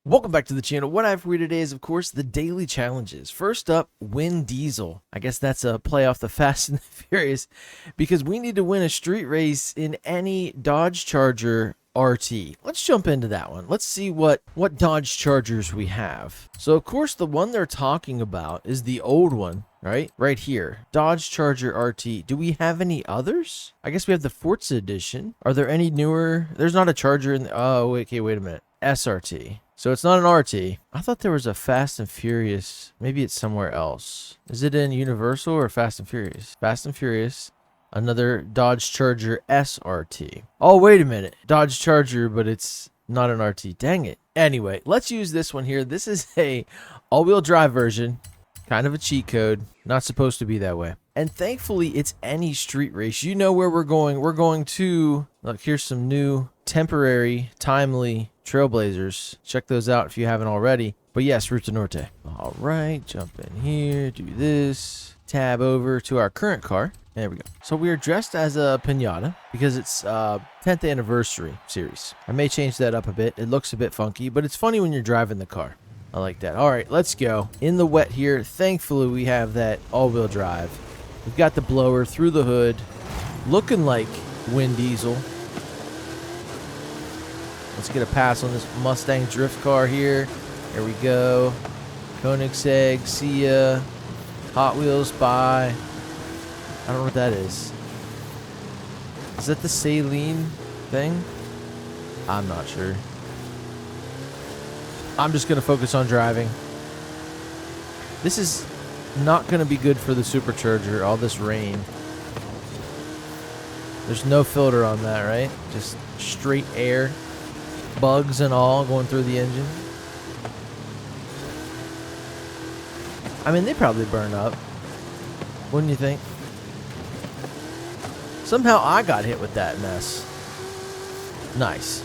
Welcome back to the channel. What I have for you today is, of course, the daily challenges. First up, win Diesel. I guess that's a play off the Fast and the Furious because we need to win a street race in any Dodge Charger RT. Let's jump into that one. Let's see what Dodge Chargers we have. So, of course, the one they're talking about is the old one, right? Right here. Dodge Charger RT. Do we have any others? I guess we have the Forza edition. Are there any newer? There's not a Charger in the... Oh, wait a minute. SRT. So it's not an RT. I thought there was a Fast and Furious. Maybe it's somewhere else. Is it in Universal or Fast and Furious? Fast and Furious. Another Dodge Charger SRT. Oh, wait a minute. Dodge Charger, but it's not an RT. Dang it. Anyway, let's use this one here. This is a all-wheel drive version. Kind of a cheat code. Not supposed to be that way. And thankfully, it's any street race. You know where we're going. We're going to... Look, here's some new temporary, timely Trailblazers. Check those out if you haven't already. But yes, Ruta Norte. All right, jump in here, do this. Tab over to our current car. There we go. So we are dressed as a Pinata because it's 10th anniversary series. I may change that up a bit. It looks a bit funky, but it's funny when you're driving the car. I like that. All right, let's go. In the wet here, thankfully we have that all-wheel drive. We've got the blower through the hood, looking like Win Diesel. Let's get a pass on this Mustang drift car here. There we go. Koenigsegg, see ya. Hot Wheels, bye. I don't know what that is. Is that the saline thing? I'm not sure. I'm just going to focus on driving. This is not going to be good for the supercharger, all this rain. There's no filter on that, right? Just straight air. Bugs and all going through the engine. I mean, they probably burn up. Wouldn't you think? Somehow I got hit with that mess. Nice.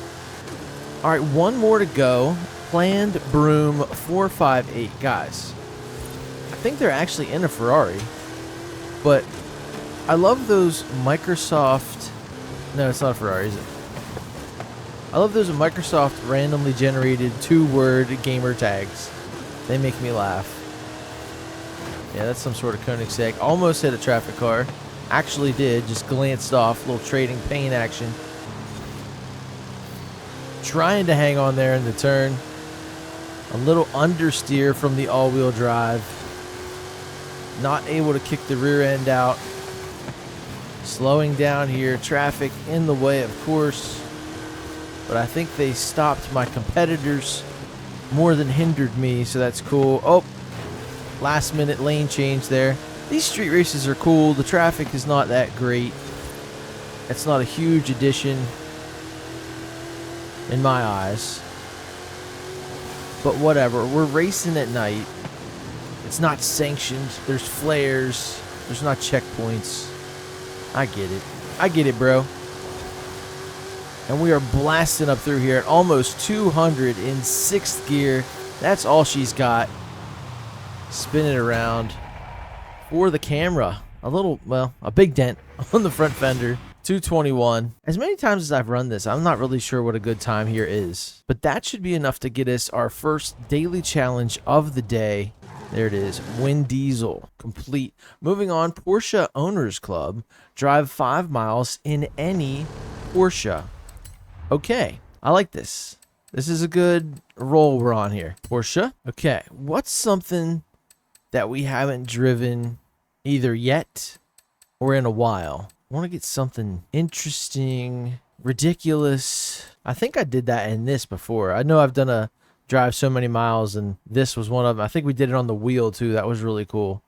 All right, one more to go. Planned Broom 458. Guys, I think they're actually in a Ferrari. But I love those Microsoft... No, it's not a Ferrari, is it? I love those Microsoft randomly generated 2-word gamer tags. They make me laugh. Yeah, that's some sort of Koenigsegg. Almost hit a traffic car. Actually did. Just glanced off. Little trading paint action. Trying to hang on there in the turn. A little understeer from the all-wheel drive. Not able to kick the rear end out. Slowing down here. Traffic in the way, of course. But I think they stopped my competitors more than hindered me, so that's cool. Oh, last minute lane change there. These street races are cool. The traffic is not that great. It's not a huge addition in my eyes. But whatever. We're racing at night. It's not sanctioned. There's flares. There's not checkpoints. I get it. I get it, bro. And we are blasting up through here at almost 200 in 6th gear. That's all she's got. Spin it around for the camera. A big dent on the front fender. 221. As many times as I've run this, I'm not really sure what a good time here is. But that should be enough to get us our first daily challenge of the day. There it is. Win Diesel. Complete. Moving on, Porsche Owners Club. Drive 5 miles in any Porsche. Okay, I like this. This is a good roll we're on here. Porsche. Okay, what's something that we haven't driven either yet or in a while? I want to get something interesting, ridiculous. I think I did that in this before. I know I've done a drive so many miles, and this was one of them. I think we did it on the wheel, too. That was really cool.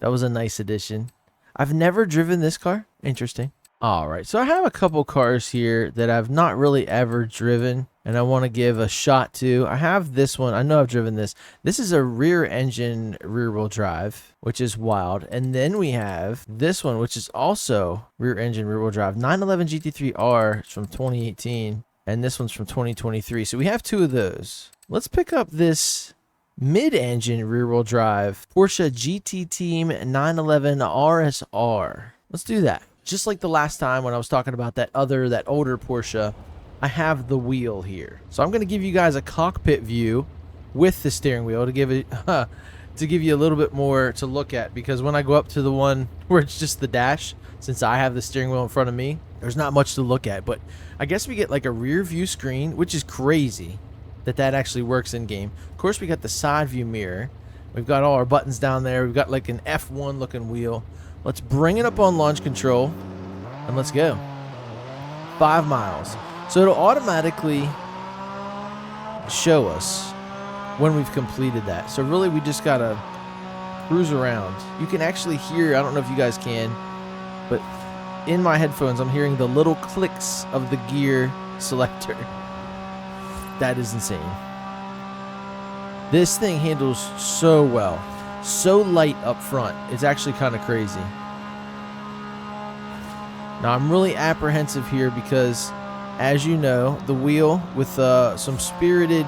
That was a nice addition. I've never driven this car. Interesting. All right, so I have a couple cars here that I've not really ever driven, and I want to give a shot to. I have this one. I know I've driven this. This is a rear engine rear-wheel drive, which is wild. And then we have this one, which is also rear engine rear-wheel drive. 911 GT3R from 2018, and this one's from 2023. So we have two of those. Let's pick up this mid-engine rear-wheel drive Porsche GT Team 911 RSR. Let's do that. Just like the last time when I was talking about that older Porsche I have the wheel here. So I'm going to give you guys a cockpit view with the steering wheel to give it to give you a little bit more to look at, because when I go up to the one where it's just the dash, since I have the steering wheel in front of me, there's not much to look at. But I guess we get like a rear view screen, which is crazy that actually works in game. Of course, we got the side view mirror. We've got all our buttons down there. We've got like an F1 looking wheel. Let's bring it up on launch control and let's go. 5 miles. So it'll automatically show us when we've completed that. So really we just gotta cruise around. You can actually hear, I don't know if you guys can, but in my headphones I'm hearing the little clicks of the gear selector. That is insane. This thing handles so well. So light up front. It's actually kind of crazy. Now I'm really apprehensive here because, as you know, the wheel with some spirited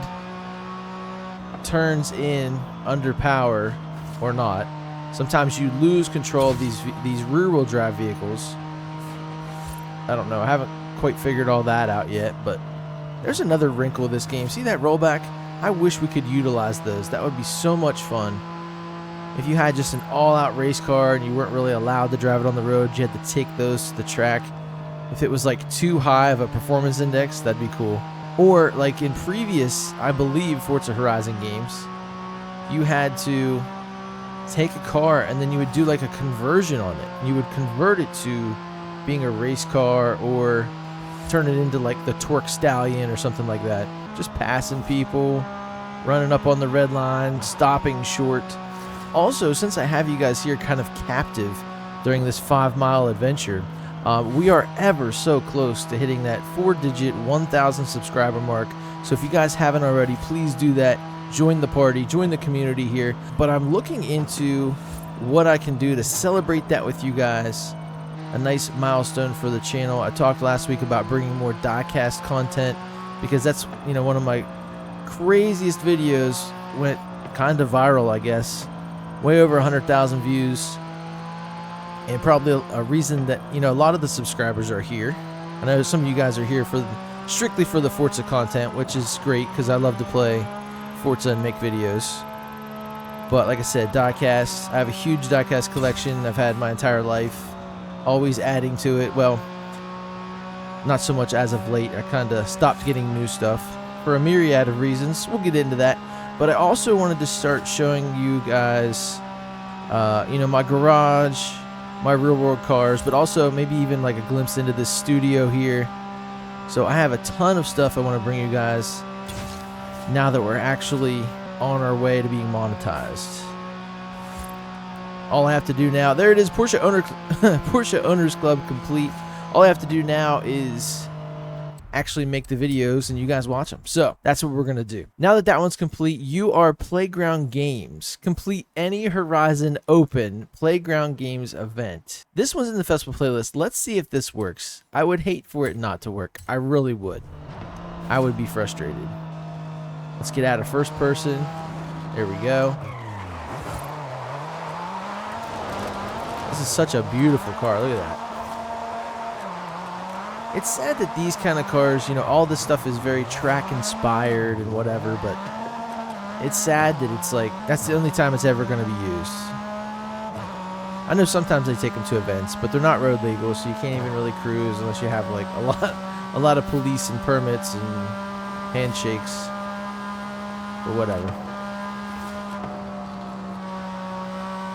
turns in under power or not, sometimes you lose control of these rear-wheel drive vehicles. I don't know. I haven't quite figured all that out yet, but there's another wrinkle of this game. See that rollback? I wish we could utilize those. That would be so much fun. If you had just an all-out race car and you weren't really allowed to drive it on the road, you had to take those to the track. If it was like too high of a performance index, that'd be cool. Or like in previous, I believe, Forza Horizon games, you had to take a car and then you would do like a conversion on it. You would convert it to being a race car or turn it into like the Torque Stallion or something like that. Just passing people, running up on the red line, stopping short. Also, since I have you guys here kind of captive during this 5-mile adventure, we are ever so close to hitting that 4-digit 1,000 subscriber mark. So if you guys haven't already, please do that. Join the party, join the community here. But I'm looking into what I can do to celebrate that with you guys. A nice milestone for the channel. I talked last week about bringing more diecast content because that's, you know, one of my craziest videos. Went kind of viral, I guess. Way over 100,000 views. And probably a reason that, you know, a lot of the subscribers are here. I know some of you guys are here for strictly for the Forza content, which is great because I love to play Forza and make videos. But like I said, diecast. I have a huge diecast collection I've had my entire life. Always adding to it. Well, not so much as of late. I kind of stopped getting new stuff for a myriad of reasons. We'll get into that. But I also wanted to start showing you guys, you know, my garage, my real world cars, but also maybe even like a glimpse into this studio here. So I have a ton of stuff I want to bring you guys now that we're actually on our way to being monetized. All I have to do now, there it is, Porsche Owners Club complete. All I have to do now is actually make the videos and you guys watch them. So that's what we're going to do. Now that one's complete, you are Playground Games. Complete any Horizon Open Playground Games event. This one's in the festival playlist. Let's see if this works. I would hate for it not to work. I really would. I would be frustrated. Let's get out of first person. There we go. This is such a beautiful car. Look at that. It's sad that these kind of cars, you know, all this stuff is very track inspired and whatever, but it's sad that it's like, that's the only time it's ever going to be used. I know sometimes they take them to events, but they're not road legal, so you can't even really cruise unless you have like a lot of police and permits and handshakes or whatever.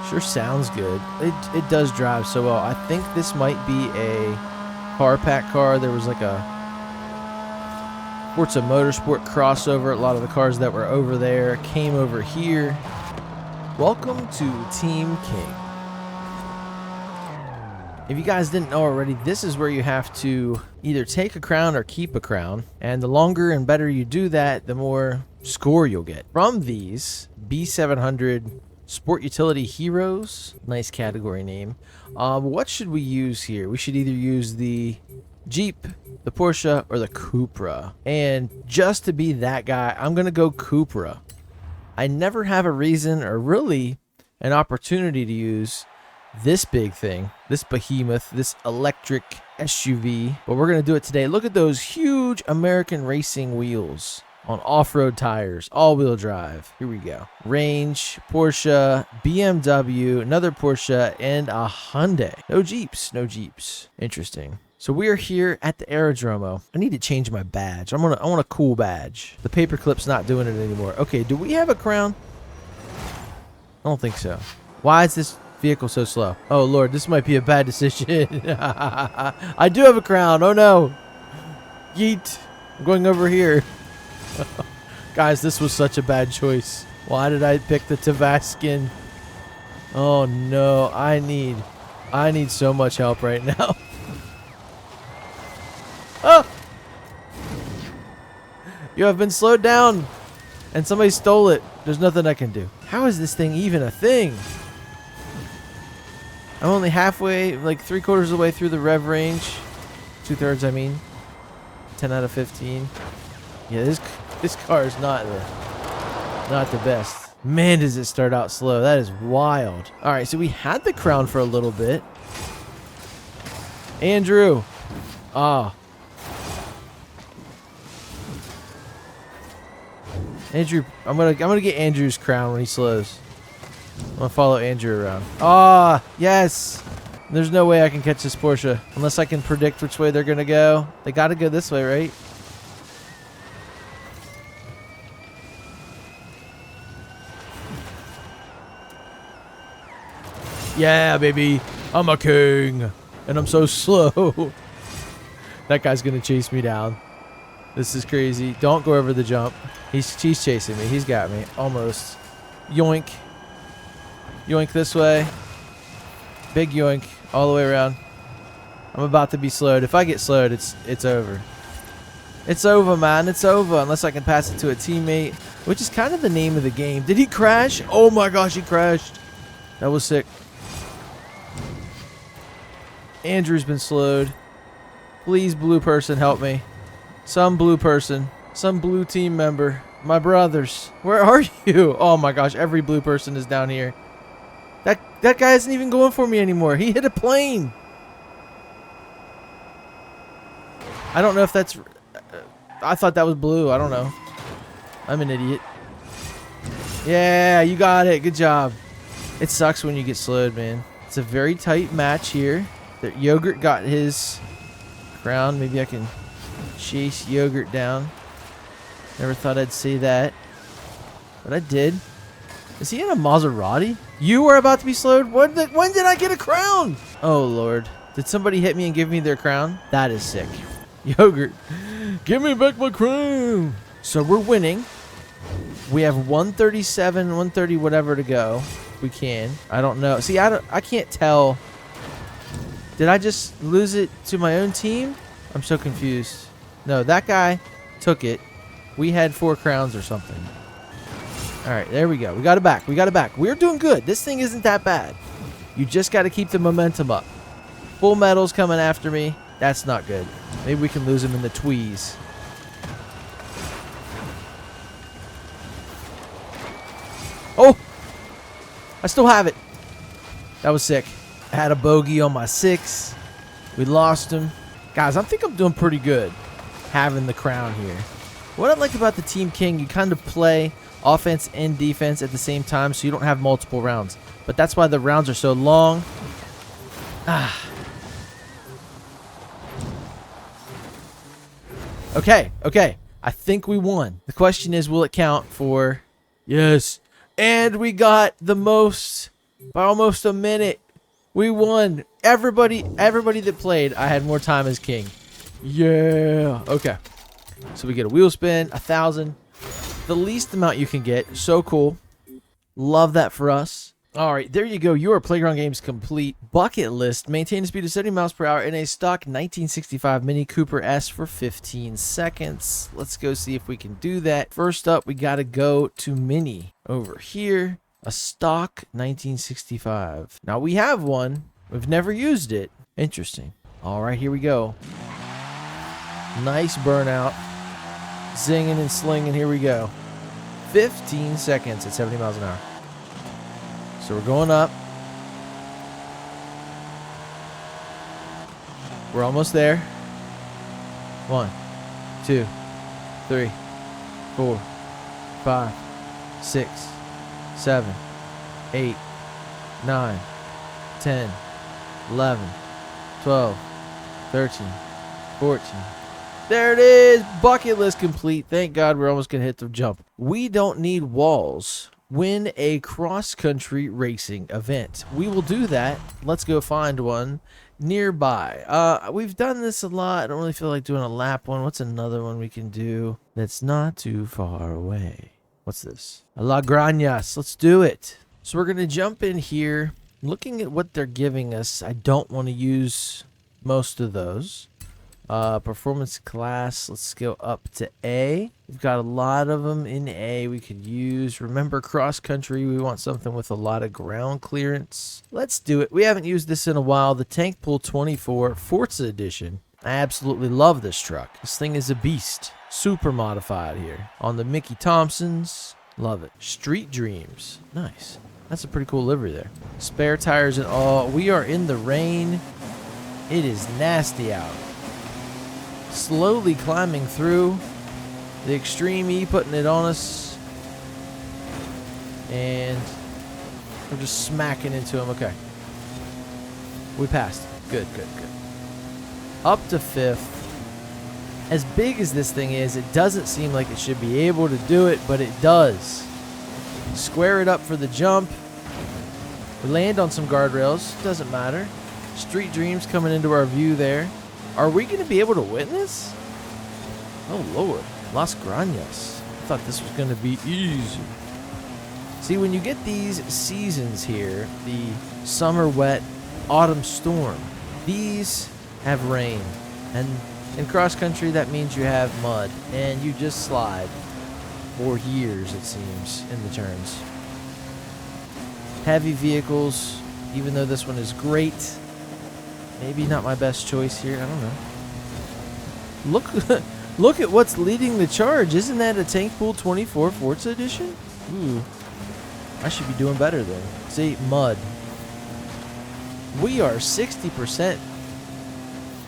Sure sounds good. It does drive so well. I think this might be a car pack car. There was like a Forza Motorsport crossover. A lot of the cars that were over there came over here. Welcome to Team King. If you guys didn't know already, this is where you have to either take a crown or keep a crown. And the longer and better you do that, the more score you'll get. From these B700 Sport Utility Heroes, nice category name. What should we use here? We should either use the Jeep, the Porsche, or the Cupra. And just to be that guy, I'm going to go Cupra. I never have a reason or really an opportunity to use this big thing, this behemoth, this electric SUV. But we're going to do it today. Look at those huge American racing wheels on off-road tires, all-wheel drive. Here we go. Range, Porsche, BMW, another Porsche, and a Hyundai. No Jeeps, no Jeeps. Interesting. So we are here at the Aerodromo. I need to change my badge. I want a cool badge. The paperclip's not doing it anymore. Okay, do we have a crown? I don't think so. Why is this vehicle so slow? Oh, Lord, this might be a bad decision. I do have a crown. Oh, no. Yeet. I'm going over here. Guys, this was such a bad choice. Why did I pick the Tavascan? Oh no, I need so much help right now. Oh! You have been slowed down and somebody stole it. There's nothing I can do. How is this thing even a thing? I'm only halfway, like 3/4 of the way through the rev range. 2/3, I mean. 10 out of 15. Yeah, this car is not the best. Man, does it start out slow. That is wild. All right, so we had the crown for a little bit. Andrew. Ah. Andrew, I'm gonna get Andrew's crown when he slows. I'm gonna follow Andrew around. Ah, yes. There's no way I can catch this Porsche unless I can predict which way they're gonna go. They gotta go this way, right? Yeah, baby. I'm a king. And I'm so slow. That guy's going to chase me down. This is crazy. Don't go over the jump. He's chasing me. He's got me. Almost. Yoink. Yoink this way. Big yoink. All the way around. I'm about to be slowed. If I get slowed, it's over. It's over, man. It's over. Unless I can pass it to a teammate. Which is kind of the name of the game. Did he crash? Oh my gosh, he crashed. That was sick. Andrew's been slowed. Please, blue person, help me. Some blue person. Some blue team member. My brothers. Where are you? Oh my gosh, every blue person is down here. That guy isn't even going for me anymore. He hit a plane. I don't know if that's... I thought that was blue. I don't know. I'm an idiot. Yeah, you got it. Good job. It sucks when you get slowed, man. It's a very tight match here. The Yogurt got his crown. Maybe I can chase Yogurt down. Never thought I'd say that. But I did. Is he in a Maserati? You were about to be slowed? When did I get a crown? Oh, Lord. Did somebody hit me and give me their crown? That is sick. Yogurt. Give me back my crown. So we're winning. We have 137, 130, whatever to go. We can. I don't know. See, I can't tell. Did I just lose it to my own team? I'm so confused. No, that guy took it. We had 4 crowns or something. All right, there we go. We got it back. We got it back. We're doing good. This thing isn't that bad. You just got to keep the momentum up. Full Metal's coming after me. That's not good. Maybe we can lose him in the tweeze. Oh! I still have it. That was sick. I had a bogey on my 6. We lost him. Guys, I think I'm doing pretty good having the crown here. What I like about the Team King, you kind of play offense and defense at the same time, so you don't have multiple rounds. But that's why the rounds are so long. Okay. I think we won. The question is, will it count for... Yes. And we got the most by almost a minute. We won. Everybody that played, I had more time as king. Yeah. Okay. So we get a wheel spin, 1,000. The least amount you can get. So cool. Love that for us. All right, there you go. Your Playground Games complete. Bucket list. Maintain a speed of 70 miles per hour in a stock 1965 Mini Cooper S for 15 seconds. Let's go see if we can do that. First up, we got to go to Mini. Over here, a stock 1965. Now, we have one. We've never used it. Interesting. All right, here we go. Nice burnout. Zinging and slinging. Here we go. 15 seconds at 70 miles an hour. So we're going up. We're almost there. 1, 2, 3, 4, 5, 6, 7, 8, 9, 10, 11, 12, 13, 14. There it is. Bucket list complete. Thank God we're almost going to hit the jump. We don't need walls. Win a cross-country racing event. We will do that. Let's go find one nearby. We've done this a lot. I don't really feel like doing a lap one. What's another one we can do that's not too far away? What's this? La Grañas. Let's do it. So we're going to jump in here. Looking at what they're giving us, I don't want to use most of those. Performance class, let's go up to A. We've got a lot of them in A we could use. Remember, cross country, we want something with a lot of ground clearance. Let's do it. We haven't used this in a while. The Tank Pool 24 Forza Edition. I absolutely love this truck. This thing is a beast. Super modified here. On the Mickey Thompsons. Love it. Street Dreams. Nice. That's a pretty cool livery there. Spare tires and all. We are in the rain. It is nasty out. Slowly climbing through the Extreme E, putting it on us, and we're just smacking into him. Okay, we passed. Good. Up to 5th. As big as this thing is, it doesn't seem like it should be able to do it, but it does. Square it up for the jump. We land on some guardrails. Doesn't matter. Street Dreams coming into our view there. Are we going to be able to win this? Oh, Lord. Las Grañas. I thought this was going to be easy. See, when you get these seasons here, the summer wet, autumn storm, these have rain. And in cross country, that means you have mud. And you just slide for years, it seems, in the turns. Heavy vehicles, even though this one is great. Maybe not my best choice here. I don't know. Look at what's leading the charge. Isn't that a Tank Pool 24 Forza Edition? Ooh. I should be doing better then. See, mud. We are 60%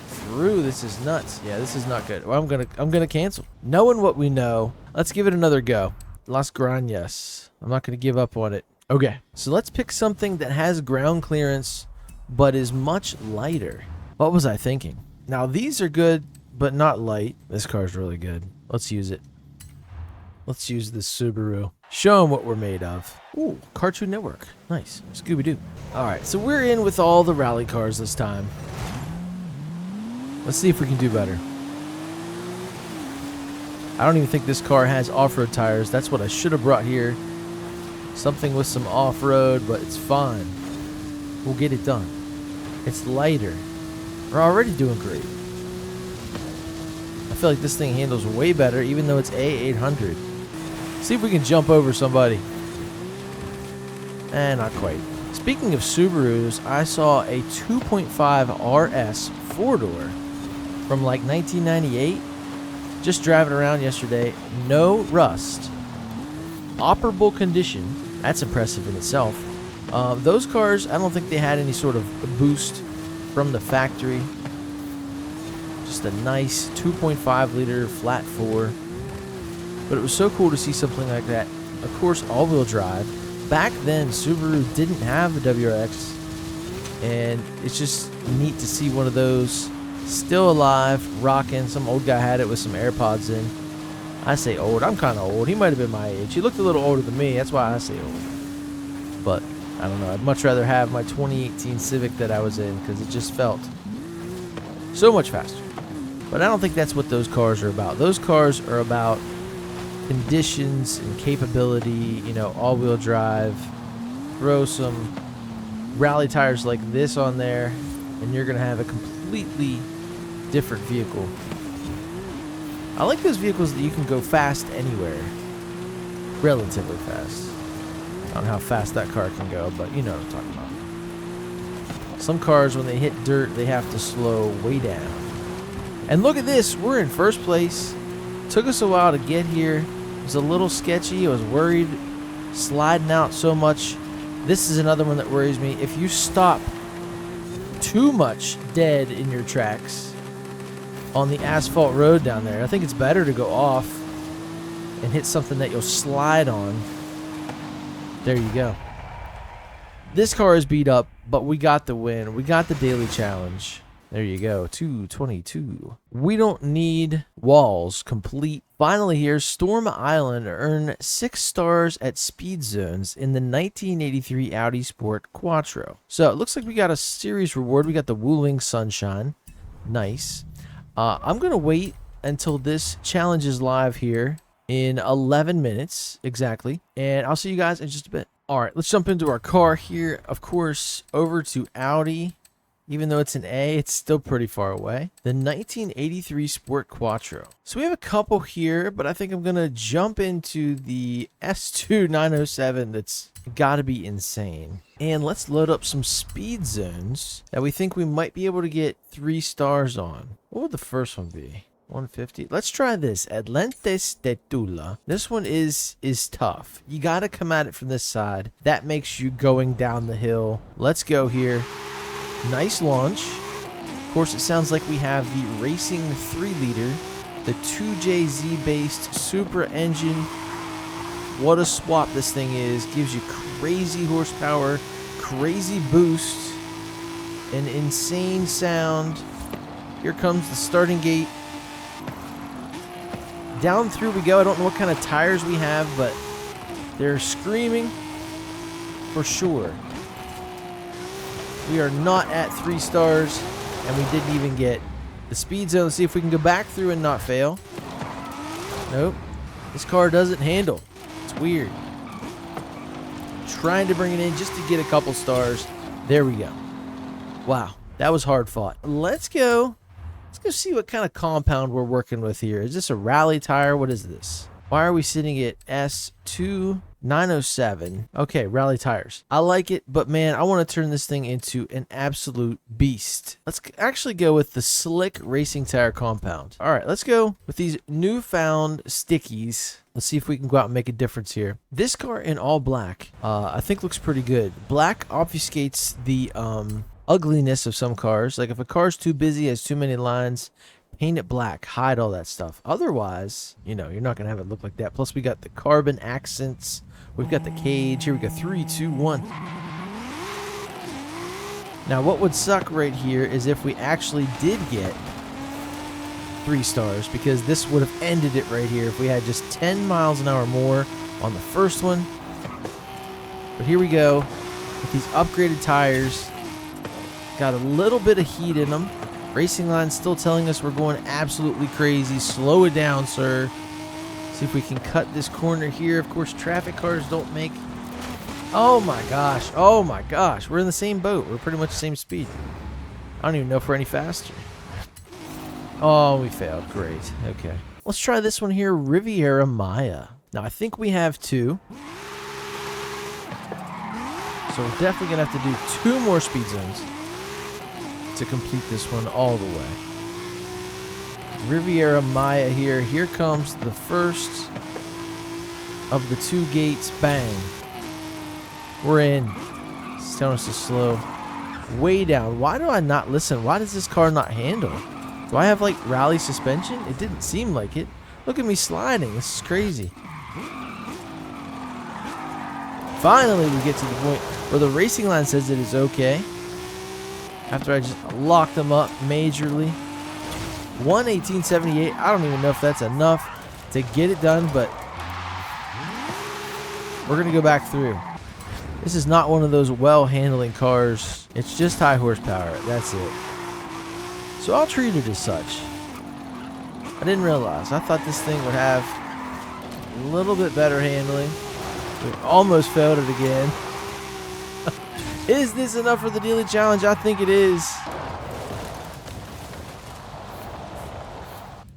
through. This is nuts. Yeah, this is not good. Well, I'm gonna cancel. Knowing what we know, let's give it another go. Las Grañas. I'm not gonna give up on it. Okay, so let's pick something that has ground clearance but is much lighter. What was I thinking? Now, these are good, but not light. This car's really good. Let's use it. Let's use this Subaru. Show them what we're made of. Ooh, Cartoon Network. Nice. Scooby-Doo. All right, so we're in with all the rally cars this time. Let's see if we can do better. I don't even think this car has off-road tires. That's what I should have brought here. Something with some off-road, but it's fine. We'll get it done. It's lighter. We're already doing great. I feel like this thing handles way better, even though it's A800. See if we can jump over somebody. Not quite. Speaking of Subarus, I saw a 2.5 RS 4-door from like 1998. Just driving around yesterday. No rust. Operable condition. That's impressive in itself. Those cars, I don't think they had any sort of boost from the factory. Just a nice 2.5 liter flat 4. But it was so cool to see something like that. Of course, all-wheel drive. Back then, Subaru didn't have the WRX. And it's just neat to see one of those still alive, rocking. Some old guy had it with some AirPods in. I say old. I'm kind of old. He might have been my age. He looked a little older than me. That's why I say old. But I don't know. I'd much rather have my 2018 Civic that I was in because it just felt so much faster. But I don't think that's what those cars are about. Those cars are about conditions and capability, you know, all-wheel drive. Throw some rally tires like this on there, and you're going to have a completely different vehicle. I like those vehicles that you can go fast anywhere. Relatively fast. I don't know how fast that car can go, but you know what I'm talking about. Some cars, when they hit dirt, they have to slow way down. And look at this. We're in first place. Took us a while to get here. It was a little sketchy. I was worried sliding out so much. This is another one that worries me. If you stop too much dead in your tracks on the asphalt road down there. I think it's better to go off and hit something that you'll slide on. There you go. This car is beat up, but we got the win. We got the daily challenge. There you go, 222. We don't need walls complete. Finally here, Storm Island earned 6 stars at speed zones in the 1983 Audi Sport Quattro. So it looks like we got a series reward. We got the Wuling Sunshine. Nice. I'm going to wait until this challenge is live here in 11 minutes exactly. And I'll see you guys in just a bit. All right, let's jump into our car here. Of course, over to Audi. Even though it's an A, it's still pretty far away. The 1983 Sport Quattro. So we have a couple here, but I think I'm going to jump into the S2 907. That's got to be insane. And let's load up some speed zones that we think we might be able to get 3 stars on. What would the first one be? 150. Let's try this. Atlantes de Tula. This one is tough. You got to come at it from this side. That makes you going down the hill. Let's go here. Nice launch. Of course, it sounds like we have the Racing 3-liter, the 2JZ based super engine. What a swap this thing is. Gives you crazy horsepower, crazy boost, an insane sound. Here comes the starting gate. Down through we go. I don't know what kind of tires we have, but they're screaming for sure. We are not at 3 stars, and we didn't even get the speed zone. Let's see if we can go back through and not fail. Nope. This car doesn't handle. It's weird. Trying to bring it in just to get a couple stars. There we go. Wow. That was hard fought. Let's go see what kind of compound we're working with here. Is this a rally tire? What is this? Why are we sitting at S2 907? Okay, rally tires. I like it, but man, I want to turn this thing into an absolute beast. Let's actually go with the slick racing tire compound. All right, let's go with these newfound stickies. Let's see if we can go out and make a difference here. This car in all black, I think looks pretty good. Black obfuscates the ugliness of some cars. Like if a car's too busy, has too many lines, paint it black, hide all that stuff. Otherwise, you know, you're not gonna have it look like that. Plus we got the carbon accents, we've got the cage. Here we go, 3 2 1. Now what would suck right here is if we actually did get 3 stars, because this would have ended it right here if we had just 10 miles an hour more on the first one. But here we go with these upgraded tires. Got a little bit of heat in them. Racing line's still telling us we're going absolutely crazy. Slow it down, sir. See if we can cut this corner here. Of course, traffic cars don't make... Oh my gosh. Oh my gosh. We're in the same boat. We're pretty much the same speed. I don't even know if we're any faster. Oh, we failed. Great. Okay. Let's try this one here. Riviera Maya. Now, I think we have 2. So we're definitely going to have to do 2 more speed zones to complete this one all the way. Riviera Maya here. Here comes the first of the 2 gates. Bang. We're in. It's telling us to slow way down. Why do I not listen? Why does this car not handle? Do I have like rally suspension? It didn't seem like it. Look at me sliding. This is crazy. Finally, we get to the point where the racing line says it is okay. After I just locked them up majorly. 1:18.78. I don't even know if that's enough to get it done, but we're going to go back through. This is not one of those well-handling cars. It's just high horsepower. That's it. So I'll treat it as such. I didn't realize. I thought this thing would have a little bit better handling. We almost failed it again. Is this enough for the daily challenge? I think it is.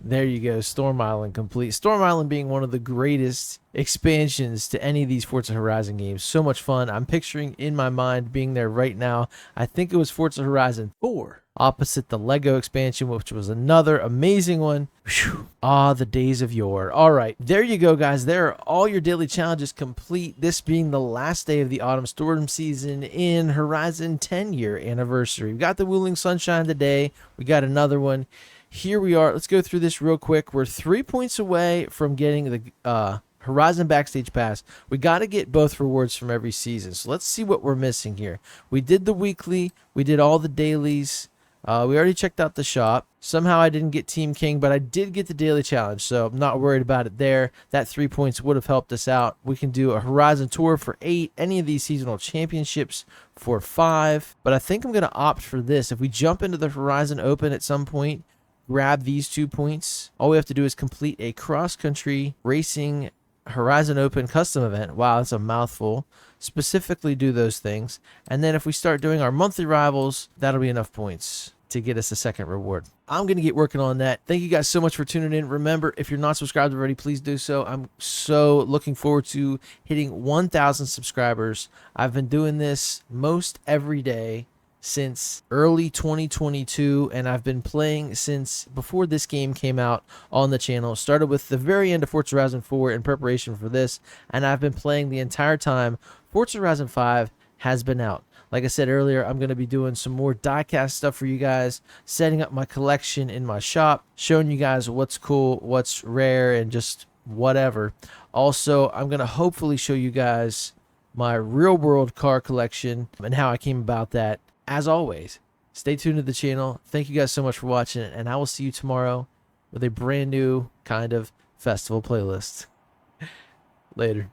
There you go, Storm Island complete. Storm Island being one of the greatest expansions to any of these Forza Horizon games. So much fun. I'm picturing in my mind being there right now. I think it was Forza Horizon 4, opposite the Lego expansion, which was another amazing one. Whew. Ah, the days of yore. All right, there you go, guys. There are all your daily challenges complete. This being the last day of the autumn storm season in Horizon 10-year anniversary. We got the Wuling Sunshine today. We got another one. Here we are. Let's go through this real quick. We're 3 points away from getting the Horizon Backstage Pass. We got to get both rewards from every season. So let's see what we're missing here. We did the weekly. We did all the dailies. We already checked out the shop. Somehow I didn't get Team King, but I did get the daily challenge, so I'm not worried about it there. That 3 points would have helped us out. We can do a Horizon Tour for 8, any of these seasonal championships for 5, but I think I'm going to opt for this. If we jump into the Horizon Open at some point, grab these 2 points. All we have to do is complete a cross-country racing Horizon Open custom event. Wow, that's a mouthful. Specifically do those things. And then if we start doing our monthly rivals, that'll be enough points to get us a second reward. I'm going to get working on that. Thank you guys so much for tuning in. Remember, if you're not subscribed already, please do so. I'm so looking forward to hitting 1,000 subscribers. I've been doing this most every day since early 2022, and I've been playing since before this game came out on the channel. Started with the very end of Forza Horizon 4 in preparation for this, and I've been playing the entire time. Forza Horizon 5 has been out. Like I said earlier, I'm going to be doing some more diecast stuff for you guys, setting up my collection in my shop, showing you guys what's cool, what's rare, and just whatever. Also, I'm going to hopefully show you guys my real world car collection and how I came about that. As always, stay tuned to the channel. Thank you guys so much for watching, and I will see you tomorrow with a brand new kind of festival playlist. Later.